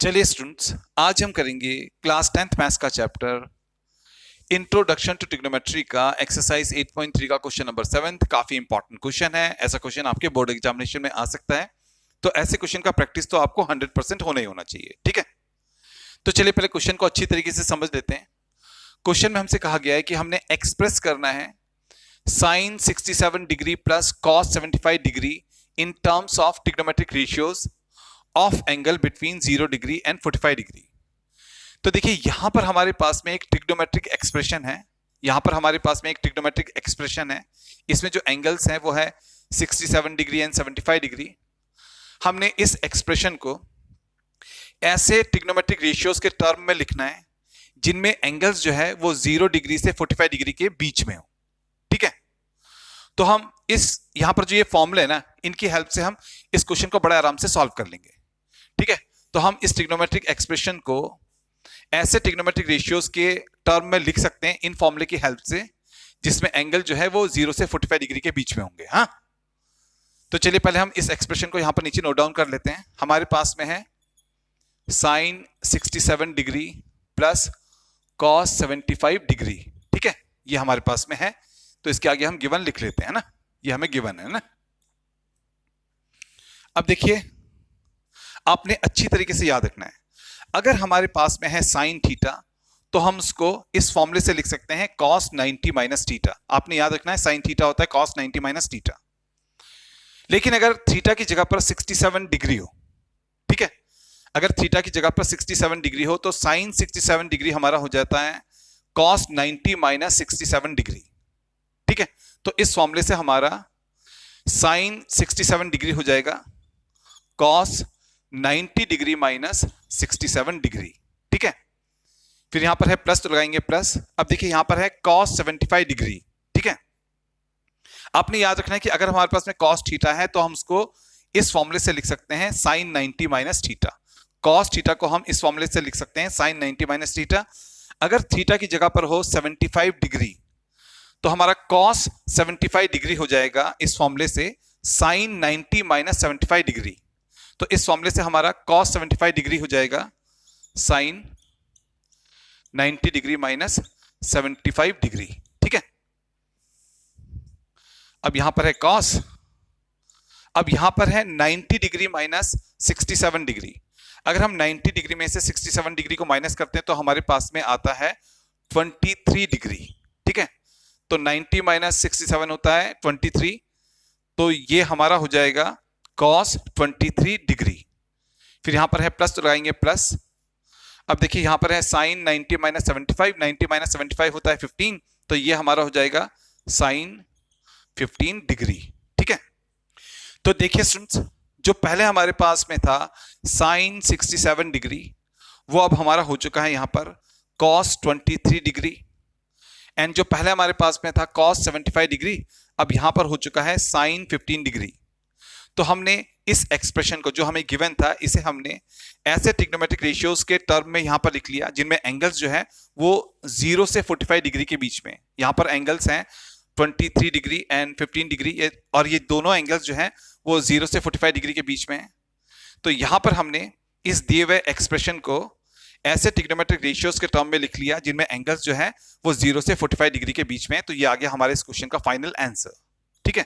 चलिए स्टूडेंट्स, आज हम करेंगे क्लास 10th मैथ्स का चैप्टर इंट्रोडक्शन टू ट्रिग्नोमेट्री का एक्सरसाइज 8.3 का क्वेश्चन नंबर 7। काफी इंपॉर्टेंट क्वेश्चन है। ऐसा क्वेश्चन आपके बोर्ड एग्जामिनेशन में आ सकता है, तो ऐसे क्वेश्चन का प्रैक्टिस तो आपको 100% होना ही होना चाहिए। ठीक है, तो चलिए पहले क्वेश्चन को अच्छी तरीके से समझ लेते हैं। क्वेश्चन में हमसे कहा गया है कि हमने एक्सप्रेस करना है sine 67 degree plus cos 75 degree in terms of trigonometric ratios of angle between 0 degree and 45 degree. तो देखिए यहां पर हमारे पास में एक ट्रिग्नोमेट्रिक एक्सप्रेशन है, इसमें जो एंगल्स हैं वो है 67 डिग्री एंड 75 डिग्री। हमने इस एक्सप्रेशन को ऐसे ट्रिग्नोमेट्रिक रेशियोज के टर्म में लिखना है जिनमें एंगल्स जो है वो 0 डिग्री से 45 डिग्री के बीच में हो। ठीक है, तो हम इस यहां पर जो ये फॉर्मूले है ना, इनकी हेल्प से हम इस क्वेश्चन को बड़े आराम से सॉल्व कर लेंगे। ठीक है, तो हम इस ट्रिग्नोमेट्रिक एक्सप्रेशन को ऐसे ट्रिग्नोमेट्रिक रेशियोज के टर्म में लिख सकते हैं इन फॉर्मूले की हेल्प से, जिसमें एंगल जो है वो 0 से 45 डिग्री के बीच में होंगे। हाँ, तो चलिए पहले हम इस एक्सप्रेशन को यहां पर नीचे नोट डाउन कर लेते हैं। हमारे पास में है sine 67 degree plus cos 75 degree. ठीक है, ये हमारे पास में है, तो इसके आगे हम गिवन लिख लेते हैं ना, ये हमें गिवन है ना। अब देखिए, आपने अच्छी तरीके से याद रखना है, अगर हमारे पास में है साइन थीटा तो हम उसको इस फॉर्मूले से लिख सकते हैं कॉस 90 माइनस थीटा। आपने याद रखना है साइन थीटा होता है कॉस 90 माइनस थीटा। लेकिन अगर थीटा की जगह पर 67 डिग्री हो, ठीक है, अगर थीटा की जगह पर 67 डिग्री हो तो साइन 67 डिग्री हमारा हो जाता है कॉस 90 माइनस 67 डिग्री। ठीक है, तो इस फॉर्मूले से हमारा साइन 67 डिग्री हो जाएगा कॉस 90 डिग्री माइनस 67 डिग्री। ठीक है, फिर यहां पर है प्लस, तो लगाएंगे प्लस। अब देखिए यहां पर है cos 75 डिग्री। ठीक है, आपने याद रखना है कि अगर हमारे पास में cos थीटा है तो हम उसको इस फॉर्मूले से लिख सकते हैं sin 90 minus theta. cos theta को हम इस फॉर्मूले से लिख सकते हैं sin 90 माइनस थीटा। अगर थीटा की जगह पर हो 75 डिग्री तो हमारा cos 75 डिग्री हो जाएगा इस फॉर्मूले से sin 90 माइनस 75 डिग्री। तो इस फॉर्मूले से हमारा cos 75 डिग्री हो जाएगा sin 90 डिग्री माइनस 75 डिग्री। ठीक है, अब यहां पर है cos, अब यहां पर है 90 डिग्री माइनस 67 डिग्री। अगर हम 90 डिग्री में से 67 डिग्री को माइनस करते हैं तो हमारे पास में आता है 23 डिग्री। ठीक है, तो 90 माइनस 67 होता है 23, तो ये हमारा हो जाएगा cos 23 डिग्री। फिर यहां पर है प्लस, तो लगाएंगे प्लस। अब देखिए यहां पर है साइन 90 माइनस 75, 90 माइनस 75 होता है 15, तो ये हमारा हो जाएगा साइन 15 डिग्री। ठीक है, तो देखिए स्टूडेंट्स, जो पहले हमारे पास में था साइन 67 डिग्री वो अब हमारा हो चुका है यहां पर cos 23 डिग्री, एंड जो पहले हमारे पास में था cos 75 डिग्री अब यहां पर हो चुका है साइन 15 डिग्री। तो हमने इस एक्सप्रेशन को जो हमें गिवन था इसे हमने ऐसे ट्रिग्नोमेट्रिक रेशियोज के टर्म में यहां पर लिख लिया जिनमें एंगल्स जो है वो 0 से 45 डिग्री के बीच में। यहां पर एंगल्स हैं 23 डिग्री एंड 15 डिग्री, और ये दोनों एंगल्स जो हैं वो 0 से 45 डिग्री के बीच में है। तो यहां पर हमने इस दिए हुए एक्सप्रेशन को ऐसे ट्रिग्नोमेट्रिक रेशियोज के टर्म में लिख लिया जिनमें एंगल्स जो है वो 0 से 45 डिग्री के बीच में है। तो ये आ गया हमारे इस क्वेश्चन का फाइनल आंसर। ठीक है।